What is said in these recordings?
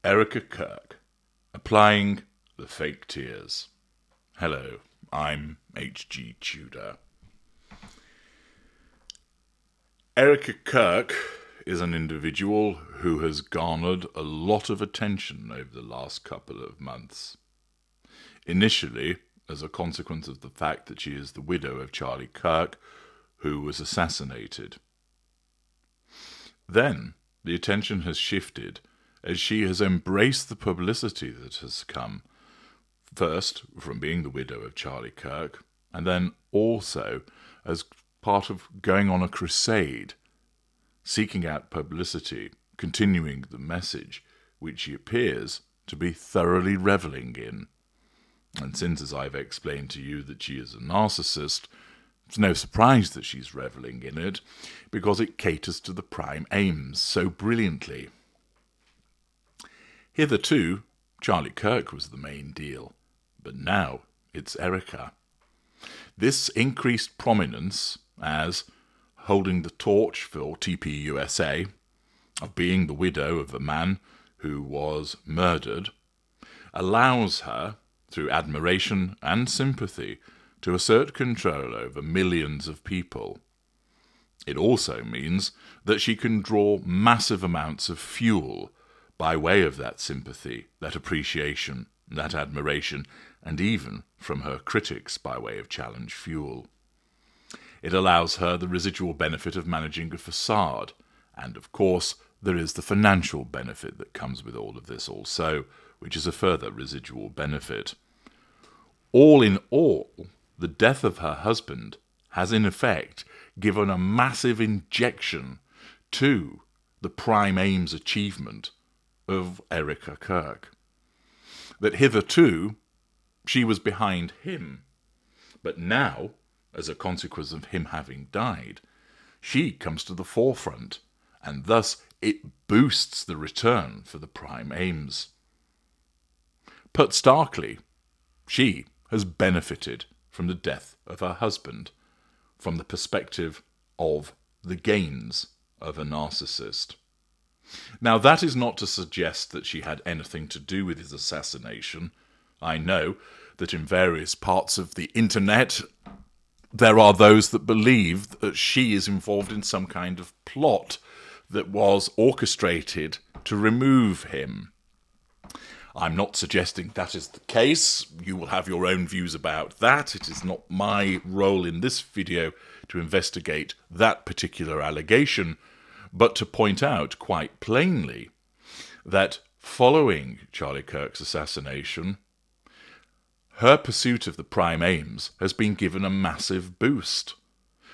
Erika Kirk, applying the fake tears. Hello, I'm H.G. Tudor. Erika Kirk is an individual who has garnered a lot of attention over the last couple of months. Initially, as a consequence of the fact that she is the widow of Charlie Kirk, who was assassinated. Then, the attention has shifted as she has embraced the publicity that has come, first from being the widow of Charlie Kirk, and then also as part of going on a crusade, seeking out publicity, continuing the message which she appears to be thoroughly revelling in. And since, as I've explained to you, that she is a narcissist, it's no surprise that she's revelling in it, because it caters to the prime aims so brilliantly. Hitherto, Charlie Kirk was the main deal, but now it's Erika. This increased prominence as holding the torch for TPUSA, of being the widow of a man who was murdered, allows her, through admiration and sympathy, to assert control over millions of people. It also means that she can draw massive amounts of fuel by way of that sympathy, that appreciation, that admiration, and even from her critics by way of challenge fuel. It allows her the residual benefit of managing a facade, and of course there is the financial benefit that comes with all of this also, which is a further residual benefit. All in all, the death of her husband has in effect given a massive injection to the prime aims achievement of Erika Kirk. That hitherto she was behind him, but now, as a consequence of him having died, she comes to the forefront, and thus it boosts the return for the prime aims. Put starkly, she has benefited from the death of her husband, from the perspective of the gains of a narcissist. Now, that is not to suggest that she had anything to do with his assassination. I know that in various parts of the internet there are those that believe that she is involved in some kind of plot that was orchestrated to remove him. I'm not suggesting that is the case. You will have your own views about that. It is not my role in this video to investigate that particular allegation, but to point out quite plainly that following Charlie Kirk's assassination, her pursuit of the prime aims has been given a massive boost.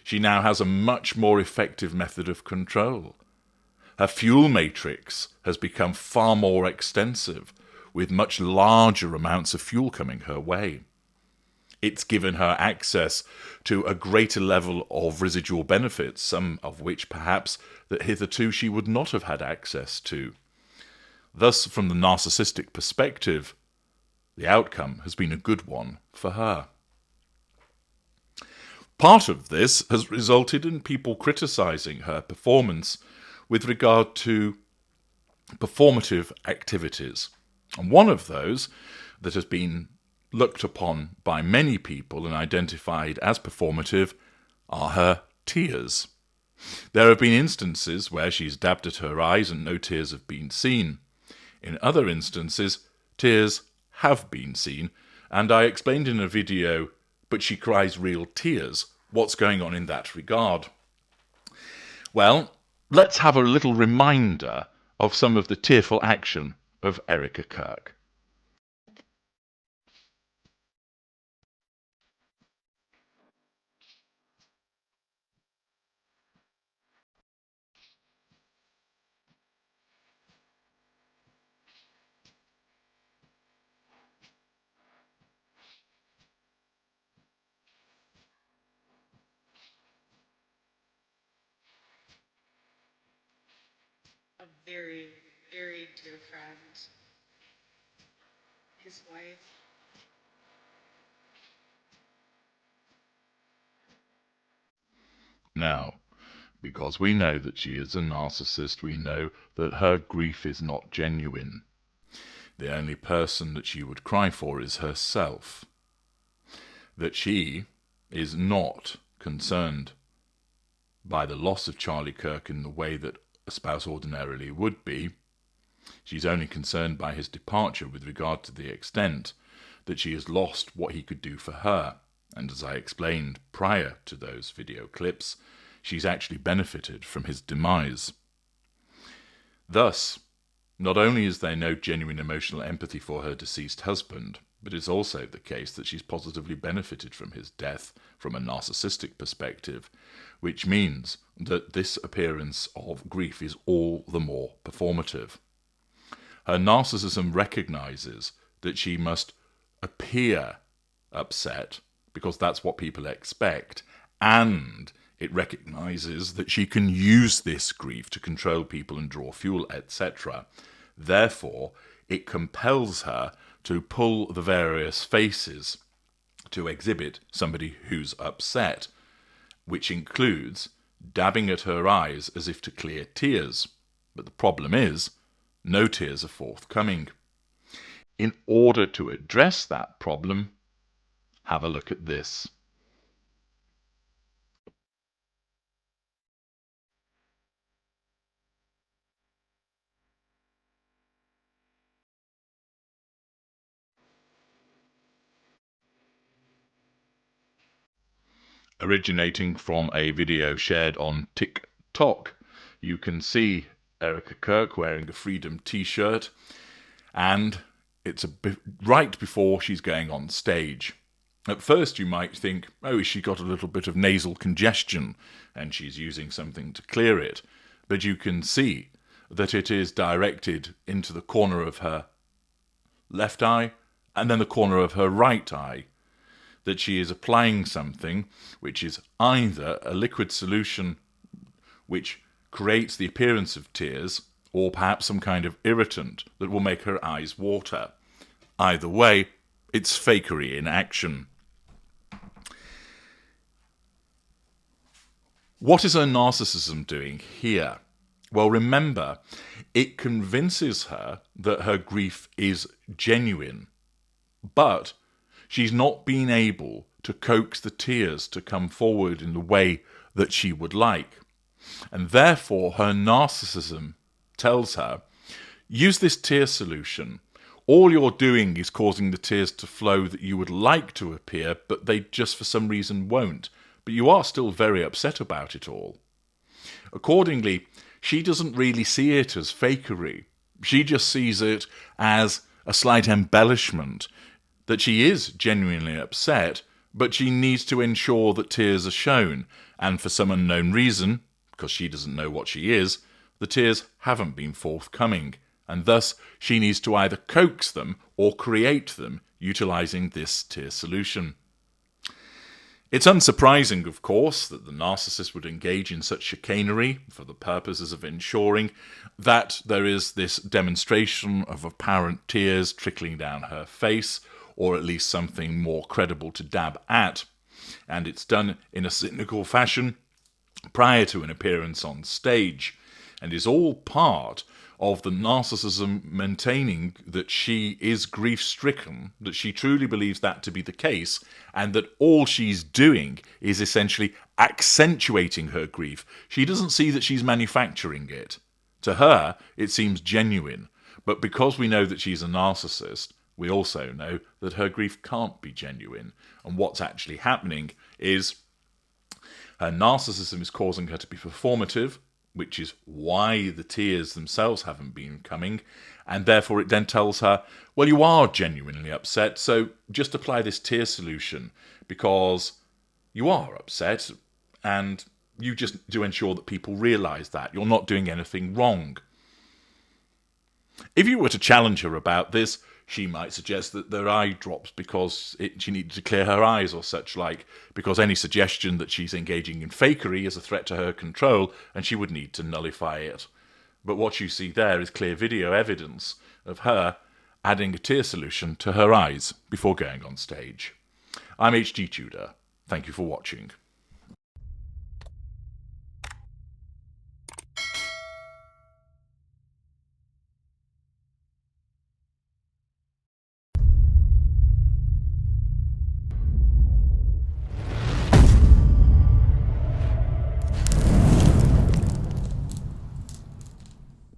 She now has a much more effective method of control. Her fuel matrix has become far more extensive, with much larger amounts of fuel coming her way. It's given her access to a greater level of residual benefits, some of which perhaps that hitherto she would not have had access to. Thus, from the narcissistic perspective, the outcome has been a good one for her. Part of this has resulted in people criticising her performance with regard to performative activities. And one of those that has been looked upon by many people and identified as performative are her tears. There have been instances where she's dabbed at her eyes and no tears have been seen. In other instances, tears have been seen, and I explained in a video, but she cries real tears, what's going on in that regard. Well, let's have a little reminder of some of the tearful action of Erika Kirk. A very, very dear friend, his wife. Now, because we know that she is a narcissist, we know that her grief is not genuine. The only person that she would cry for is herself. That she is not concerned by the loss of Charlie Kirk in the way that a spouse ordinarily would be. She's only concerned by his departure with regard to the extent that she has lost what he could do for her. And as I explained prior to those video clips, she's actually benefited from his demise. Thus, not only is there no genuine emotional empathy for her deceased husband, but it's also the case that she's positively benefited from his death from a narcissistic perspective, which means that this appearance of grief is all the more performative. Her narcissism recognizes that she must appear upset because that's what people expect, and it recognizes that she can use this grief to control people and draw fuel, etc. Therefore, it compels her to pull the various faces to exhibit somebody who's upset, which includes dabbing at her eyes as if to clear tears. But the problem is, no tears are forthcoming. In order to address that problem, have a look at this. Originating from a video shared on TikTok, you can see Erika Kirk wearing a Freedom t-shirt, and it's right before she's going on stage. At first you might think, oh, she got a little bit of nasal congestion and she's using something to clear it. But you can see that it is directed into the corner of her left eye and then the corner of her right eye, that she is applying something which is either a liquid solution which creates the appearance of tears, or perhaps some kind of irritant that will make her eyes water. Either way, it's fakery in action. What is her narcissism doing here? Well, remember, it convinces her that her grief is genuine, but she's not been able to coax the tears to come forward in the way that she would like. And therefore, her narcissism tells her, use this tear solution. All you're doing is causing the tears to flow that you would like to appear, but they just for some reason won't. But you are still very upset about it all. Accordingly, she doesn't really see it as fakery. She just sees it as a slight embellishment, that she is genuinely upset, but she needs to ensure that tears are shown. And for some unknown reason, because she doesn't know what she is, the tears haven't been forthcoming, and thus she needs to either coax them or create them utilizing this tear solution. It's unsurprising, of course, that the narcissist would engage in such chicanery for the purposes of ensuring that there is this demonstration of apparent tears trickling down her face, or at least something more credible to dab at, and it's done in a cynical fashion prior to an appearance on stage, and is all part of the narcissism maintaining that she is grief-stricken, that she truly believes that to be the case, and that all she's doing is essentially accentuating her grief. She doesn't see that she's manufacturing it. To her, it seems genuine, but because we know that she's a narcissist, we also know that her grief can't be genuine, and what's actually happening is her narcissism is causing her to be performative, which is why the tears themselves haven't been coming, and therefore it then tells her, well, you are genuinely upset, so just apply this tear solution, because you are upset, and you just do ensure that people realise that. You're not doing anything wrong. If you were to challenge her about this, she might suggest that their eye drops because she needed to clear her eyes or such like, because any suggestion that she's engaging in fakery is a threat to her control, and she would need to nullify it. But what you see there is clear video evidence of her adding a tear solution to her eyes before going on stage. I'm H.G. Tudor. Thank you for watching.